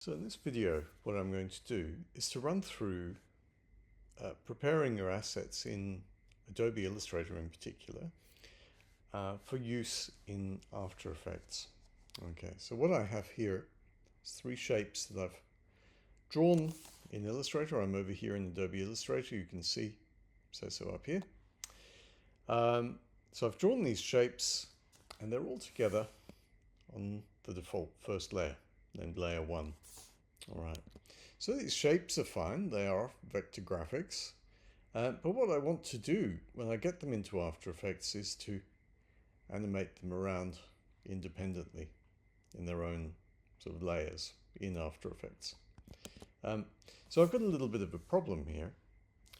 So in this video, what I'm going to do is to run through preparing your assets in Adobe Illustrator in particular for use in After Effects. Okay, so what I have here is three shapes that I've drawn in Illustrator. I'm over here in Adobe Illustrator. You can see, so up here. So I've drawn these shapes and they're all together on the default first layer, named layer 1. All right, so these shapes are fine. They are vector graphics. But what I want to do when I get them into After Effects is to animate them around independently in their own sort of layers in After Effects. So I've got a little bit of a problem here,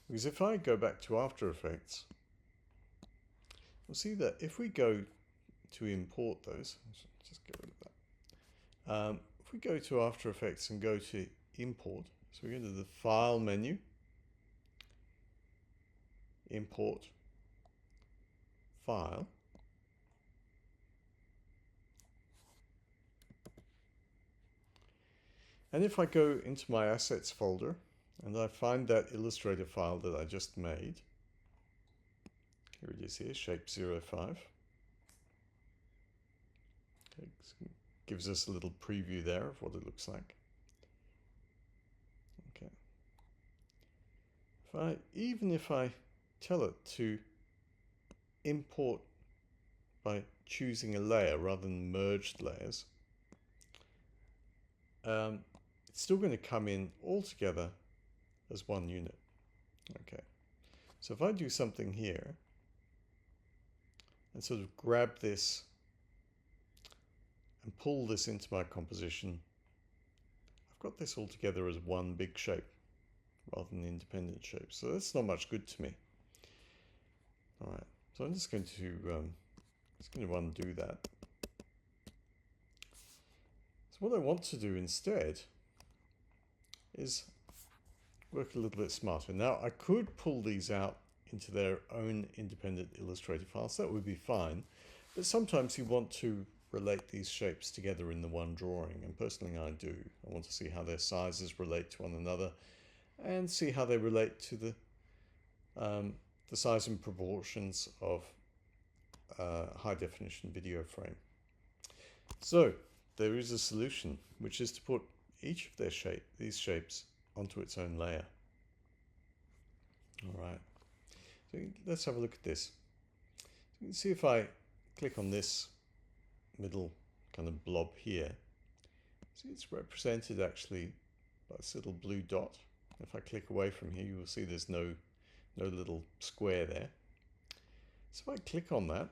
because if I go back to After Effects, we'll see that if we go to import those, just get rid of that. If we go to After Effects and go to import, so we go to the File menu, Import, File, and if I go into my Assets folder and I find that Illustrator file that I just made, here it is here, shape 05. Okay, gives us a little preview there of what it looks like. Okay. Even if I tell it to import by choosing a layer rather than merged layers, it's still going to come in all together as one unit. Okay, so if I do something here and sort of grab this and pull this into my composition, I've got this all together as one big shape rather than independent shapes. So that's not much good to me. All right, so I'm just going to undo that. So what I want to do instead is work a little bit smarter. Now I could pull these out into their own independent Illustrator files. That would be fine. But sometimes you want to relate these shapes together in the one drawing. And personally I do. I want to see how their sizes relate to one another and see how they relate to the size and proportions of high definition video frame. So there is a solution, which is to put each of these shapes onto its own layer. All right, so let's have a look at this. So you can see if I click on this middle kind of blob here, see it's represented actually by this little blue dot. If I click away from here, you will see there's no little square there. So if I click on that,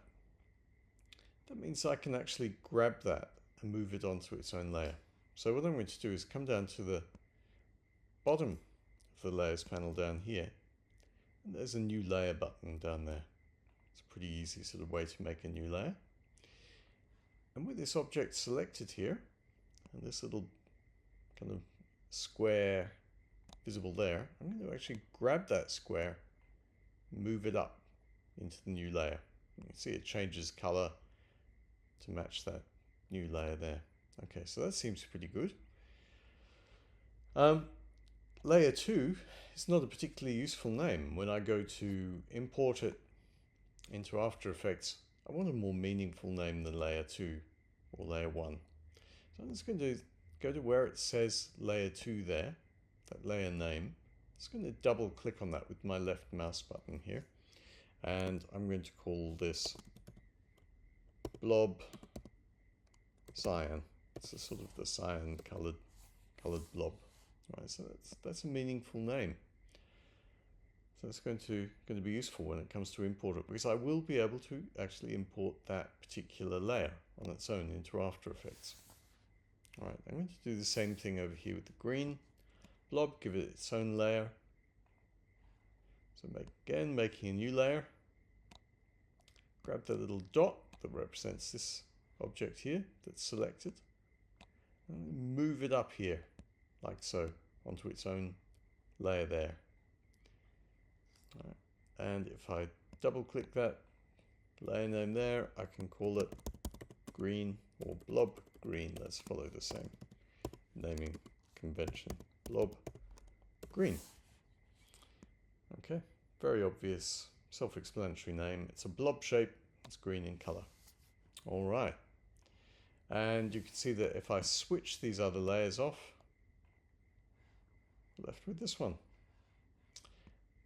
that means I can actually grab that and move it onto its own layer. So what I'm going to do is come down to the bottom of the layers panel down here, and there's a new layer button down there. It's a pretty easy sort of way to make a new layer. And with this object selected here, and this little kind of square visible there, I'm going to actually grab that square, move it up into the new layer. You can see it changes color to match that new layer there. Okay, so that seems pretty good. Layer 2 is not a particularly useful name. When I go to import it into After Effects, I want a more meaningful name than layer 2 or layer 1. So I'm just going to go to where it says layer 2 there, that layer name. I'm just going to double click on that with my left mouse button here. And I'm going to call this blob cyan. It's a sort of the cyan colored blob. Right, so that's a meaningful name. So it's going to be useful when it comes to import it, because I will be able to actually import that particular layer on its own into After Effects. All right, I'm going to do the same thing over here with the green blob, give it its own layer. So again, making a new layer. Grab the little dot that represents this object here that's selected, and move it up here, like so, onto its own layer there. Right. And if I double click that layer name there, I can call it green or blob green. Let's follow the same naming convention, blob green. Okay, very obvious, self-explanatory name. It's a blob shape, it's green in color. All right, and you can see that if I switch these other layers off, left with this one.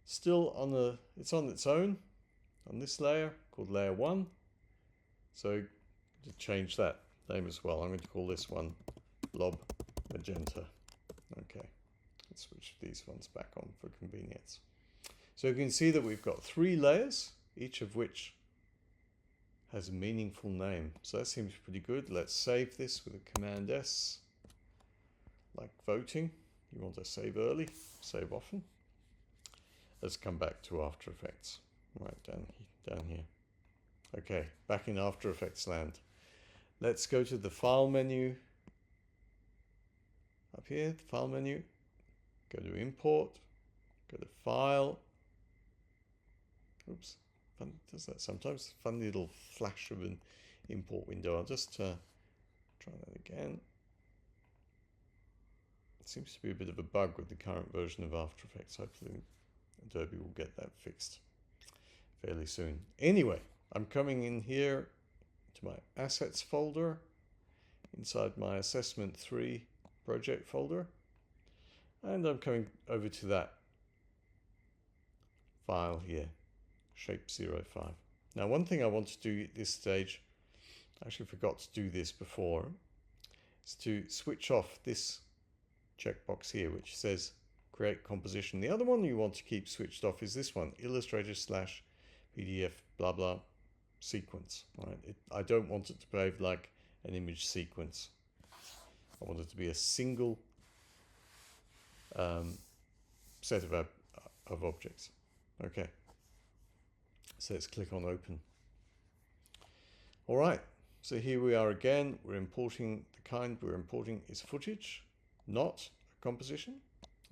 Still it's on its own on this layer called layer 1. So to change that name as well, I'm going to call this one blob magenta. Okay, let's switch these ones back on for convenience. So you can see that we've got 3 layers, each of which has a meaningful name. So that seems pretty good. Let's save this with a Command S, like voting. You want to save early, save often. Let's come back to After Effects. Right, down here. Okay, back in After Effects land. Let's go to the File menu. Up here, the File menu. Go to Import. Go to File. Oops, fun does that sometimes. Fun little flash of an import window. I'll just try that again. It seems to be a bit of a bug with the current version of After Effects. Hopefully Adobe will get that fixed fairly soon. Anyway, I'm coming in here to my Assets folder inside my Assessment 3 project folder, and I'm coming over to that file here, shape05. Now, one thing I want to do at this stage, I actually forgot to do this before, is to switch off this checkbox here, which says create composition. The other one you want to keep switched off is this one, Illustrator / PDF blah blah sequence. Right? I don't want it to behave like an image sequence. I want it to be a single set of objects. Okay, so let's click on open. All right, so here we are again. We're importing, the kind we're importing is footage, not a composition.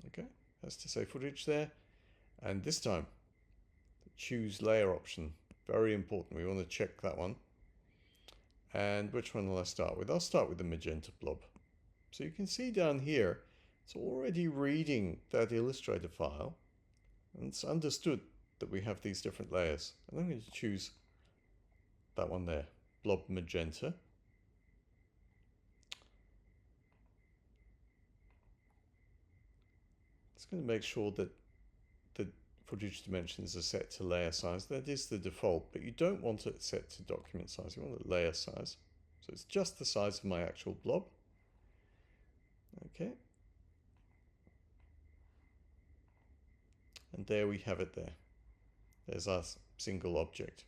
Okay, has to say footage there. And this time, the choose layer option, very important. We want to check that one. And which one will I start with? I'll start with the magenta blob. So you can see down here, it's already reading that Illustrator file, and it's understood that we have these different layers. And I'm going to choose that one there, blob magenta. It's going to make sure that the footage dimensions are set to layer size. That is the default, but you don't want it set to document size. You want a layer size. So it's just the size of my actual blob. Okay. And there we have it there. There's our single object.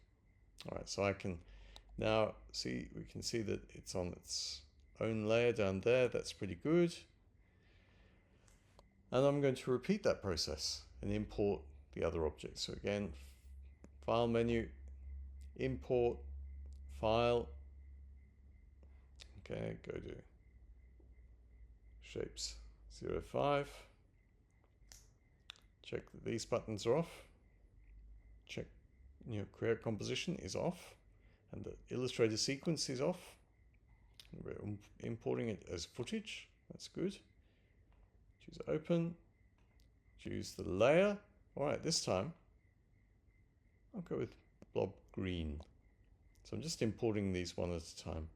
All right, so I can now see, we can see that it's on its own layer down there. That's pretty good. And I'm going to repeat that process and import the other objects. So again, File menu, Import, File. Okay, go to Shapes 05. Check that these buttons are off. Check create composition is off, and the Illustrator sequence is off. We're importing it as footage. That's good. Choose open. Choose the layer. All right, this time I'll go with blob green. So I'm just importing these one at a time.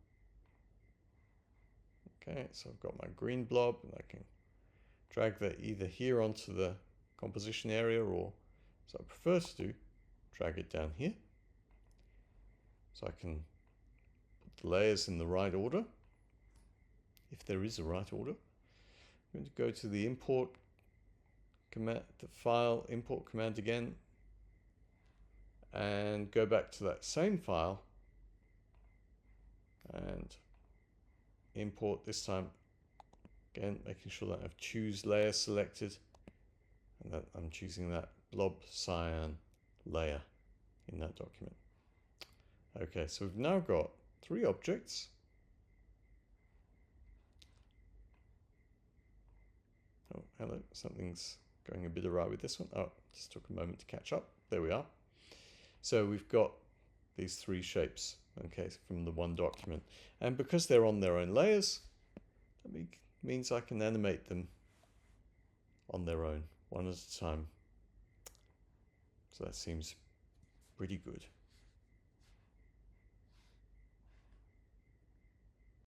Okay, so I've got my green blob, and I can drag that either here onto the composition area, or, as I prefer to do, drag it down here. So I can put the layers in the right order, if there is a right order. I'm going to go to the import command, the file import command again, and go back to that same file and import this time. Again, making sure that I've choose layer selected, and that I'm choosing that blob cyan layer in that document. Okay, so we've now got 3 objects. Oh, hello, something's going a bit awry with this one. Oh, just took a moment to catch up. There we are. So we've got these 3 shapes, okay, from the one document. And because they're on their own layers, let me means I can animate them on their own, one at a time. So that seems pretty good.